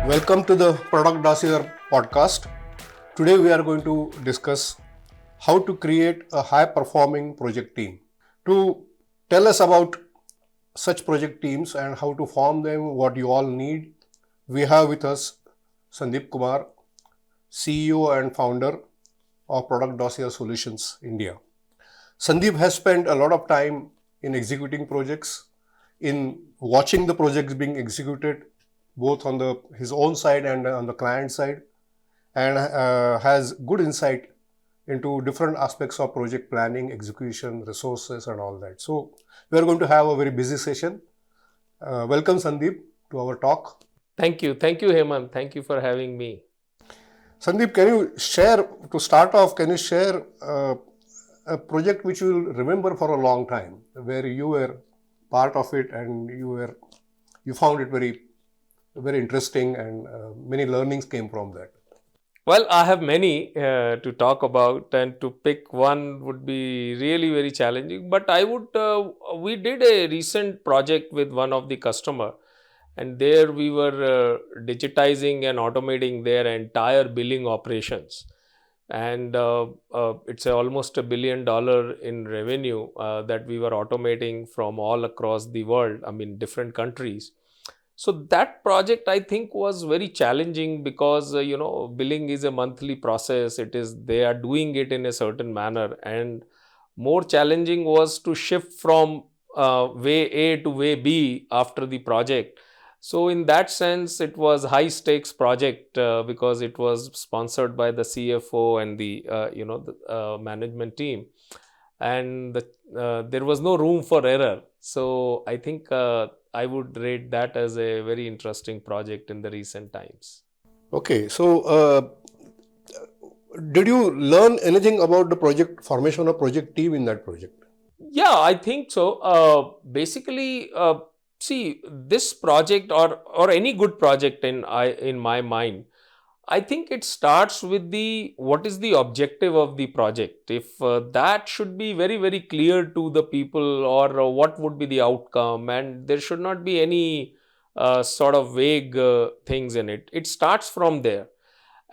Welcome to the ProductDossier Podcast. Today we are going to discuss how to create a high-performing project team. To tell us about such project teams and how to form them, what you all need, we have with us Sandeep Kumar, CEO and founder of ProductDossier Solutions India. Sandeep has spent a lot of time in executing projects, in watching the projects being executed, both on his own side and on the client side, and has good insight into different aspects of project planning, execution, resources, and all that. So we are going to have a very busy session. Welcome, Sandeep, to our talk. Thank you, Hemant. Thank you for having me. Sandeep, can you share, to start off, a project which you will remember for a long time, where you were part of it and you found it very interesting and many learnings came from that? Well, I have many to talk about, and to pick one would be really very challenging. But we did a recent project with one of the customer, and there we were digitizing and automating their entire billing operations. And it's almost $1 billion in revenue that we were automating from all across the world, different countries. So that project, I think, was very challenging because, billing is a monthly process. They are doing it in a certain manner. And more challenging was to shift from way A to way B after the project. So in that sense, it was high stakes project because it was sponsored by the CFO and the management team. And there was no room for error. So I think I would rate that as a very interesting project in the recent times. Okay, so did you learn anything about the project formation of project team in that project? Yeah, I think so. Basically, see, this project or any good project in my mind, I think it starts with what is the objective of the project. If that should be very, very clear to the people, or what would be the outcome, and there should not be any sort of vague things in it. It starts from there.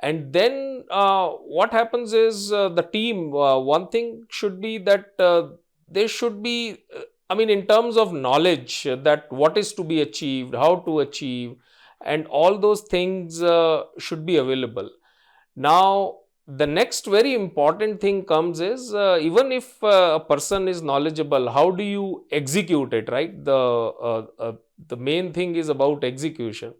And then what happens is the team, one thing should be that they should be, in terms of knowledge, that what is to be achieved, how to achieve, and all those things should be available. Now, the next very important thing comes is even if a person is knowledgeable, how do you execute it, right? The main thing is about execution.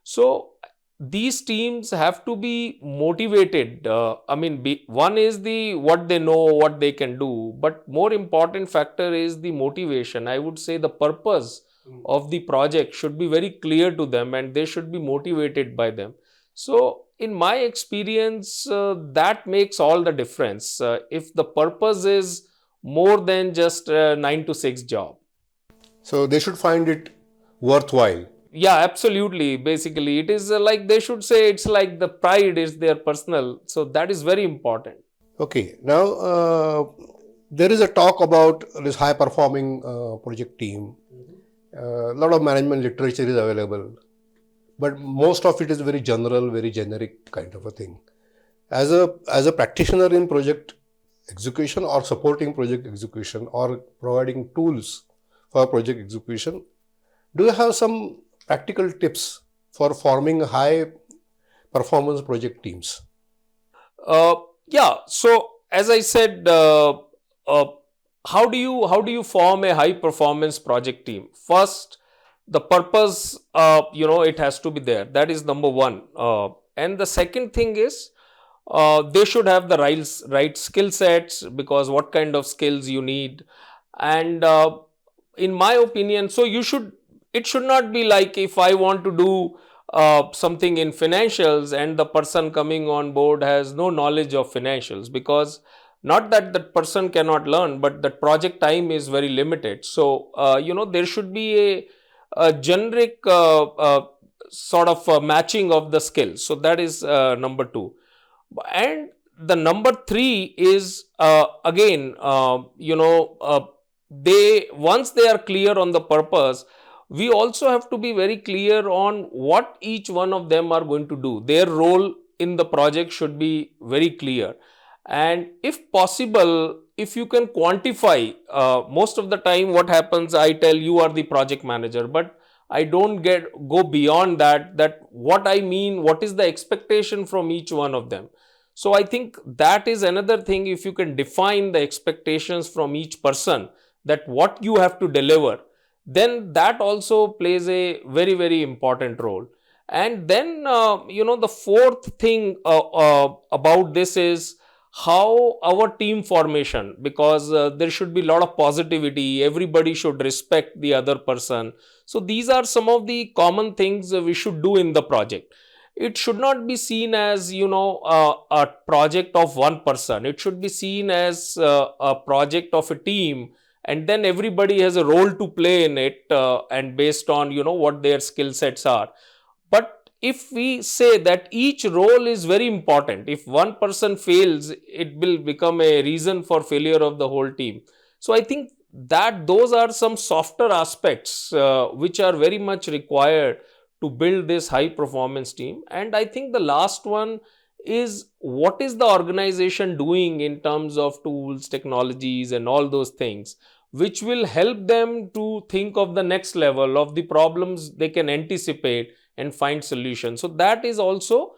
So these teams have to be motivated. One is what they know, what they can do, but more important factor is the motivation. I would say the purpose of the project should be very clear to them, and they should be motivated by them. So in my experience, that makes all the difference. If the purpose is more than just a 9 to 6 job. So they should find it worthwhile. Yeah, absolutely. Basically, it is like they should say it's like the pride is their personal. So that is very important. Okay, now there is a talk about this high performing project team. A lot of management literature is available, but most of it is very general, very generic kind of a thing. As a practitioner in project execution or supporting project execution or providing tools for project execution, do you have some practical tips for forming high performance project teams? Yeah. So as I said, how do you form a high performance project team? First, the purpose, it has to be there. That is number one. And the second thing is they should have the right skill sets, because what kind of skills you need. And in my opinion, so it should not be like if I want to do something in financials and the person coming on board has no knowledge of financials, because not that the person cannot learn, but the project time is very limited. So, there should be a generic sort of matching of the skills. So that is number two. And the number three is again, once they are clear on the purpose, we also have to be very clear on what each one of them are going to do. Their role in the project should be very clear. And if possible, if you can quantify, most of the time what happens, I tell you are the project manager, but I don't go beyond that what I mean, what is the expectation from each one of them. So I think that is another thing. If you can define the expectations from each person, that what you have to deliver, then that also plays a very, very important role. And then, the fourth thing about this is how our team formation, because there should be a lot of positivity. Everybody should respect the other person. So these are some of the common things we should do in the project. It should not be seen as, a project of one person. It should be seen as a project of a team, and then everybody has a role to play in it, and based on, what their skill sets are. But if we say that each role is very important, if one person fails, it will become a reason for failure of the whole team. So I think that those are some softer aspects which are very much required to build this high performance team. And I think the last one is, what is the organization doing in terms of tools, technologies, and all those things, which will help them to think of the next level of the problems they can anticipate and find solutions. So that is also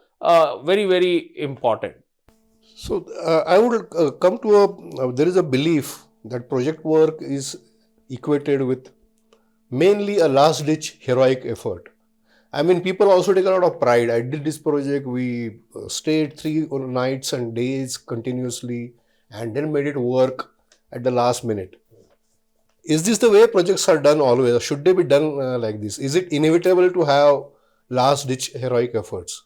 very, very important. So I would come to there is a belief that project work is equated with mainly a last ditch heroic effort. I mean, people also take a lot of pride. I did this project, we stayed 3 nights and days continuously and then made it work at the last minute. Is this the way projects are done always? Or should they be done like this? Is it inevitable to have last ditch heroic efforts?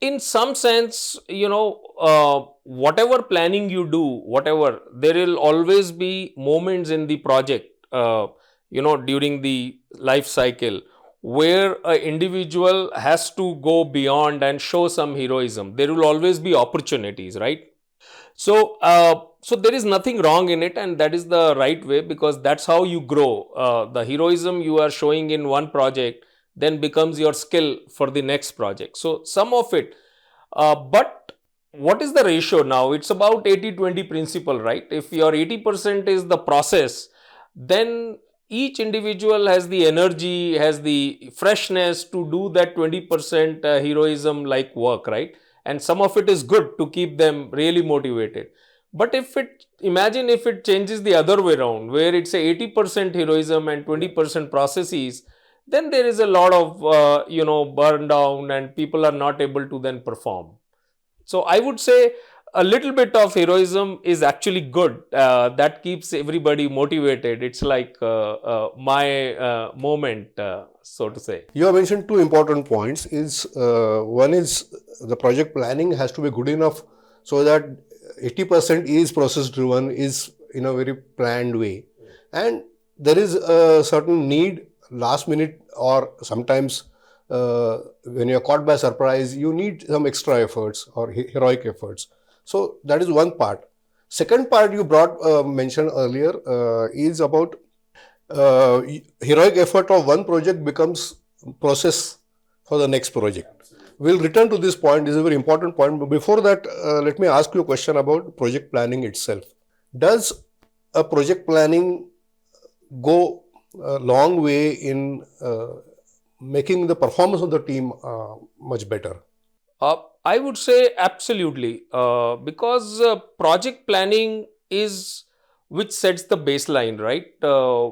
In some sense, whatever planning you do, whatever, there will always be moments in the project, during the life cycle, where an individual has to go beyond and show some heroism. There will always be opportunities, right? So, so there is nothing wrong in it, and that is the right way, because that's how you grow. The heroism you are showing in one project then becomes your skill for the next project. So some of it, but what is the ratio now? It's about 80-20 principle, right? If your 80% is the process, then each individual has the energy, has the freshness to do that 20% heroism like work, right? And some of it is good to keep them really motivated. But imagine if it changes the other way around, where it's a 80% heroism and 20% processes, then there is a lot of, burn down, and people are not able to then perform. So I would say a little bit of heroism is actually good. That keeps everybody motivated. It's like my moment, so to say. You have mentioned 2 important points. One is the project planning has to be good enough so that 80% is process driven, is in a very planned way. And there is a certain need last minute, or sometimes when you're caught by surprise, you need some extra efforts or heroic efforts. So that is one part. Second part you mentioned earlier is about heroic effort of one project becomes process for the next project. We'll return to this point. This is a very important point. But before that, let me ask you a question about project planning itself. Does a project planning go a long way in making the performance of the team much better? I would say absolutely, because project planning is which sets the baseline, right?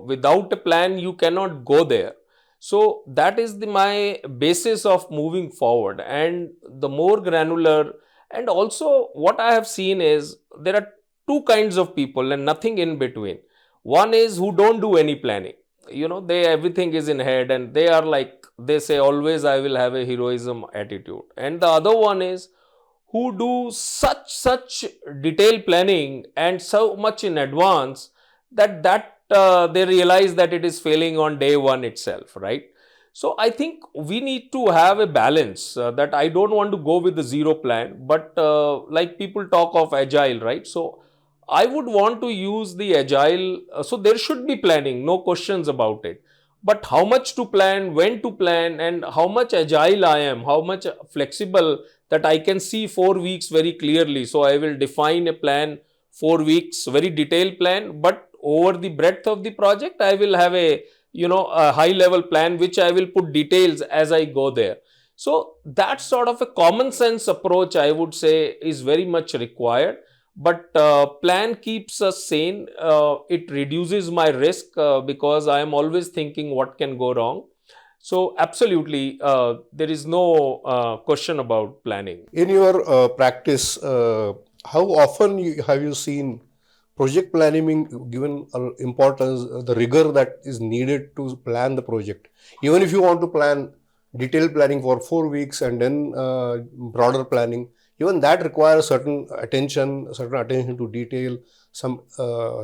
Without a plan, you cannot go there. So that is my basis of moving forward. And the more granular, and also what I have seen is there are 2 kinds of people and nothing in between. One is who don't do any planning. Everything is in head, and they are like, they say always I will have a heroism attitude. And the other one is who do such detailed planning and so much in advance that they realize that it is failing on day one itself, right? So I think we need to have a balance, that I don't want to go with the zero plan, but like people talk of agile, right? So I would want to use the agile. So there should be planning, no questions about it. but how much to plan, when to plan, and how much agile I am, how much flexible that I can see 4 weeks very clearly. So I will define a plan 4 weeks, very detailed plan, but over the breadth of the project, I will have a high level plan which I will put details as I go there. So that sort of a common sense approach, I would say, is very much required. But plan keeps us sane. It reduces my risk because I am always thinking what can go wrong. So absolutely, there is no question about planning. In your practice, how often have you seen project planning given importance, the rigor that is needed to plan the project? Even if you want to plan detailed planning for 4 weeks and then broader planning, even that requires certain attention to detail, some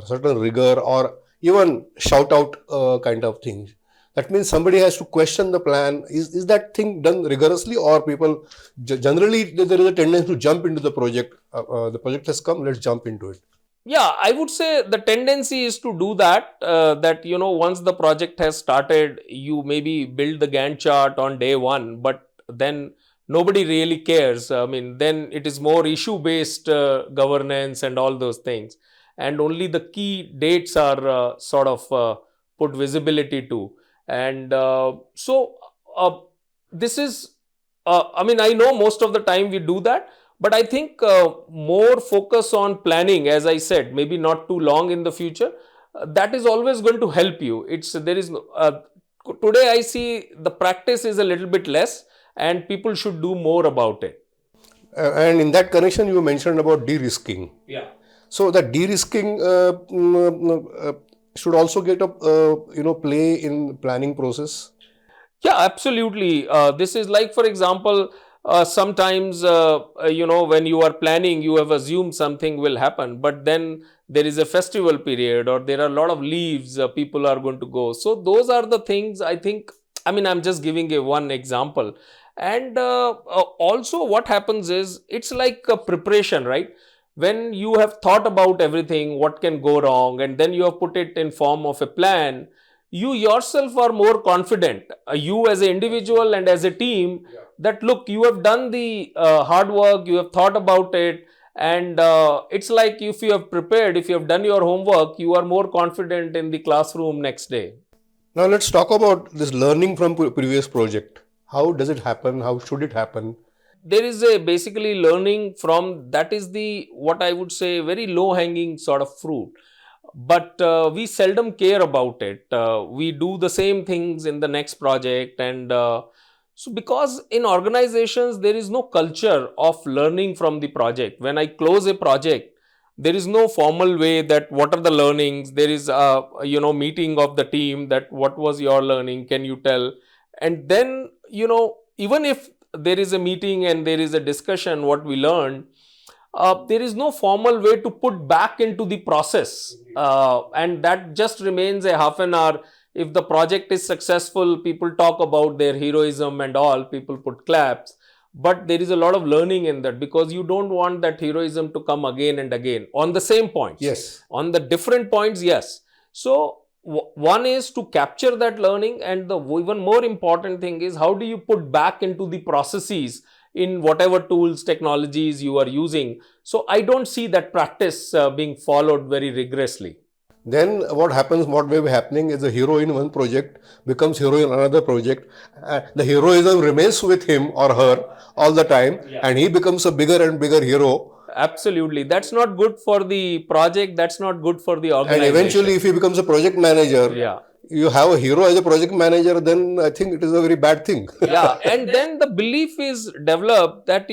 certain rigor, or even shout out kind of things. That means somebody has to question the plan. Is that thing done rigorously, or people generally there is a tendency to jump into the project? The project has come, let's jump into it. Yeah, I would say the tendency is to do that, once the project has started, you maybe build the Gantt chart on day one, but then nobody really cares. I mean, then it is more issue-based governance and all those things. And only the key dates are put visibility to. And this is, I know most of the time we do that. But I think more focus on planning, as I said, maybe not too long in the future, that is always going to help you. Today I see the practice is a little bit less and people should do more about it. And in that connection, you mentioned about de-risking. Yeah. So that de-risking should also get a play in planning process. Yeah, absolutely. This is like, for example, sometimes, when you are planning, you have assumed something will happen, but then there is a festival period or there are a lot of leaves, people are going to go. So those are the things I think, I'm just giving one example. And also what happens is, it's like a preparation, right? When you have thought about everything, what can go wrong, and then you have put it in form of a plan, you yourself are more confident, you as an individual and as a team, that look, you have done the hard work, you have thought about it, and it's like if you have prepared, if you have done your homework, you are more confident in the classroom next day. Now let's talk about this learning from previous project. How does it happen? How should it happen? There is basically learning from, that is what I would say, very low hanging sort of fruit. But we seldom care about it. We do the same things in the next project. And so because in organizations, there is no culture of learning from the project. When I close a project, there is no formal way that what are the learnings. There is a meeting of the team that what was your learning, can you tell? And then, even if there is a meeting and there is a discussion what we learned, there is no formal way to put back into the process, and that just remains a half an hour. If the project is successful, people talk about their heroism and all, people put claps, but there is a lot of learning in that, because you don't want that heroism to come again and again on the same points. Yes. On the different points, yes. So one is to capture that learning, and the even more important thing is, how do you put back into the processes in whatever tools, technologies you are using. So I don't see that practice being followed very rigorously. Then what happens, what may be happening is the hero in one project becomes hero in another project. The heroism remains with him or her all the time, and he becomes a bigger and bigger hero. Absolutely. That's not good for the project. That's not good for the organization. And eventually, if he becomes a project manager, you have a hero as a project manager, then I think it is a very bad thing. Yeah. And then the belief is developed that,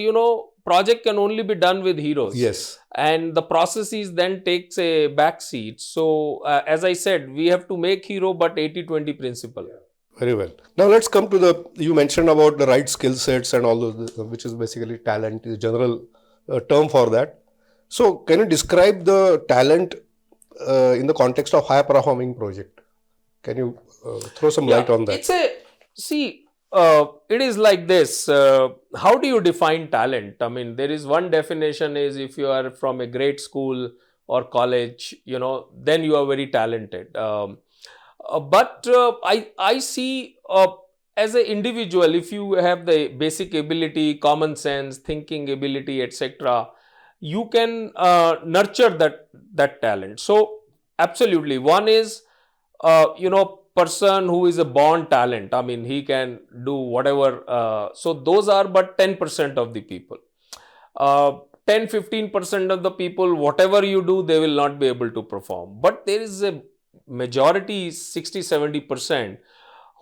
project can only be done with heroes. Yes. And the processes then takes a back seat. So, as I said, we have to make hero, but 80-20 principle. Very well. Now let's come to you mentioned about the right skill sets and all those, which is basically talent, is general term for that. So can you describe the talent in the context of high performing project? Can you throw some light on that? It is like this. How do you define talent? There is one definition is, if you are from a great school or college, then you are very talented. But I see as an individual, if you have the basic ability, common sense, thinking ability, etc., you can nurture that talent. So absolutely, one is person who is a born talent. I mean, he can do whatever. So those are but 10% of the people. uh, 10-15% of the people, whatever you do, they will not be able to perform. But there is a majority, 60-70%,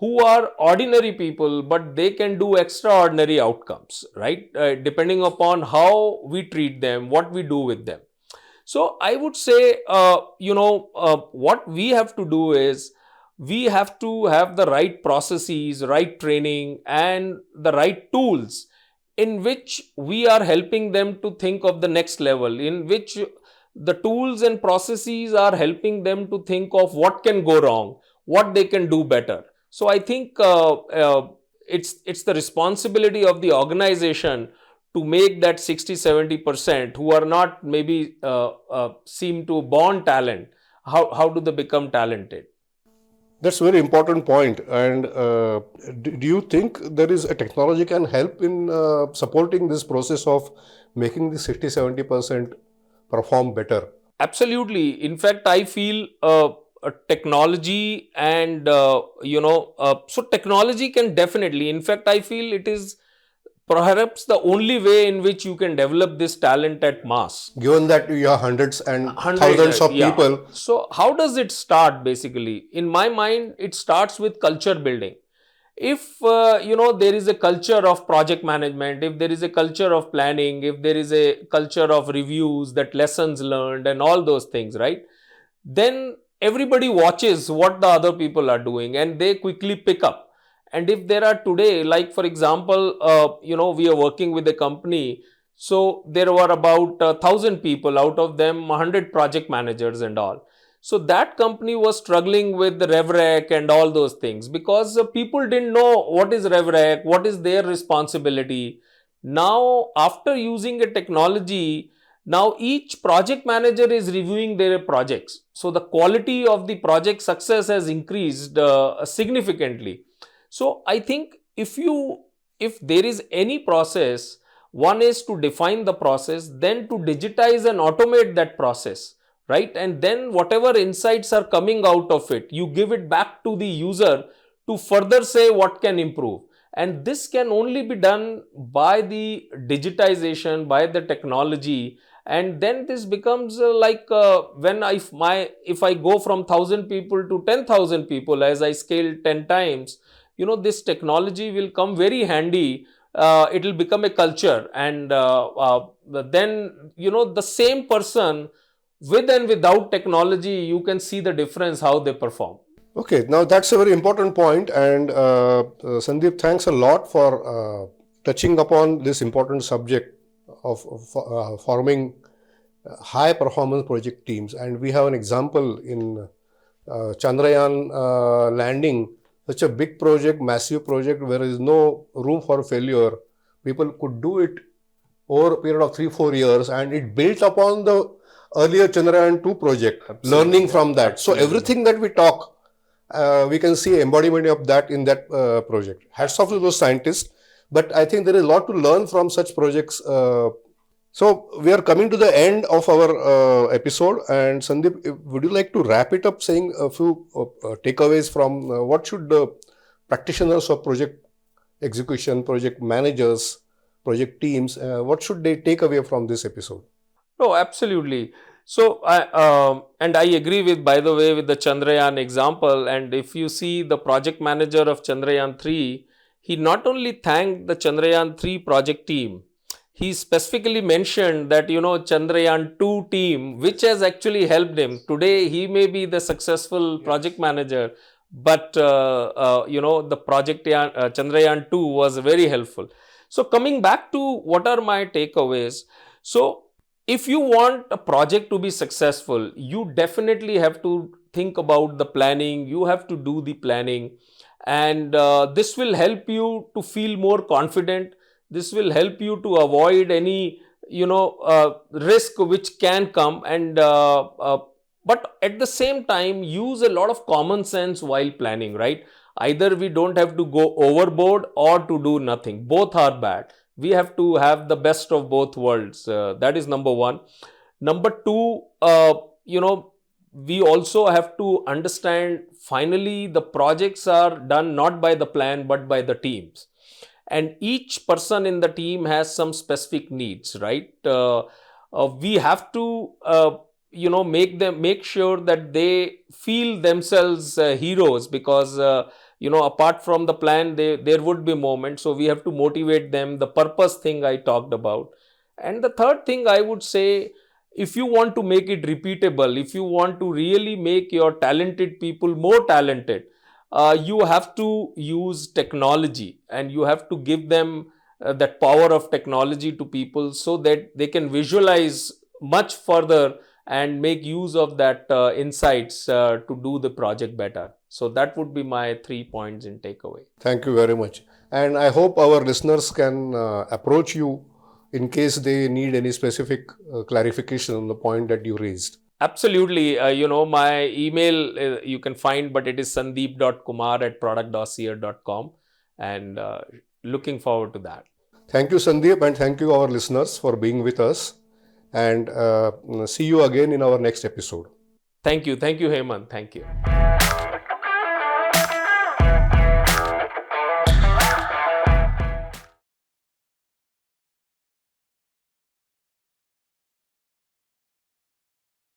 who are ordinary people, but they can do extraordinary outcomes, right? Depending upon how we treat them, what we do with them. So I would say, what we have to do is we have to have the right processes, right training, and the right tools in which we are helping them to think of the next level, in which the tools and processes are helping them to think of what can go wrong, what they can do better. So I think it's the responsibility of the organization to make that 60-70% who are not maybe seem to born talent, how do they become talented? That's a very important point. And do you think there is a technology can help in supporting this process of making the 60-70% perform better? Absolutely. In fact, I feel technology and so technology can definitely, in fact, I feel it is perhaps the only way in which you can develop this talent at mass. Given that you have hundreds and Hundred, thousands of yeah. people, So how does it start basically? In my mind, it starts with culture building. If there is a culture of project management, if there is a culture of planning, if there is a culture of reviews, that lessons learned and all those things, right? Then everybody watches what the other people are doing and they quickly pick up. And if there are today, like for example, we are working with a company, so there were about 1,000 people, out of them 100 project managers and all. So that company was struggling with the RevRec and all those things because people didn't know what is RevRec, what is their responsibility. Now, after using a technology, now each project manager is reviewing their projects. So the quality of the project success has increased significantly. So I think if there is any process, one is to define the process, then to digitize and automate that process, right? And then whatever insights are coming out of it, you give it back to the user to further say what can improve. And this can only be done by the digitization, by the technology. And then this becomes when if I go from 1,000 people to 10,000 people, as I scale 10 times, this technology will come very handy. It will become a culture, and then the same person, with and without technology, you can see the difference how they perform. okay, now that's a very important point, and Sandeep, thanks a lot for touching upon this important subject of forming high performance project teams. And we have an example in Chandrayaan landing, such a big project, massive project where there is no room for failure. People could do it over a period of 3-4 years, and it built upon the earlier Chandrayaan 2 project, Absolutely. learning from that. Absolutely. So everything that we talk, we can see embodiment of that in that project. Hats off to those scientists, but I think there is a lot to learn from such projects. So we are coming to the end of our episode, and Sandeep, would you like to wrap it up saying a few takeaways from what should the practitioners of project execution, project managers, project teams, what should they take away from this episode? No, absolutely. So, I agree with, by the way, with the Chandrayaan example. And if you see the project manager of Chandrayaan 3, he not only thanked the Chandrayaan 3 project team, he specifically mentioned that, Chandrayaan 2 team, which has actually helped him. Today, he may be the successful project manager, but, the project Chandrayaan 2 was very helpful. So, coming back to what are my takeaways. So, if you want a project to be successful, you definitely have to think about the planning. You have to do the planning, and this will help you to feel more confident. This will help you to avoid any risk which can come. And but at the same time use a lot of common sense while planning, right? Either we don't have to go overboard or to do nothing. Both are bad. We have to have the best of both worlds. That is number one. Number two, we also have to understand finally the projects are done not by the plan but by the teams, and each person in the team has some specific needs, right? We have to make sure that they feel themselves heroes, because apart from the plan, there would be moments, so we have to motivate them, the purpose thing I talked about. And the third thing I would say, if you want to make it repeatable, if you want to really make your talented people more talented, you have to use technology, and you have to give them that power of technology to people so that they can visualize much further and make use of that insights to do the project better. So that would be my 3 points in takeaway. Thank you very much. And I hope our listeners can approach you in case they need any specific clarification on the point that you raised. Absolutely. My email you can find, but it is sandeep.kumar@productdossier.com, and looking forward to that. Thank you, Sandeep, and thank you, our listeners, for being with us. And see you again in our next episode. Thank you. Thank you, Hemant. Thank you.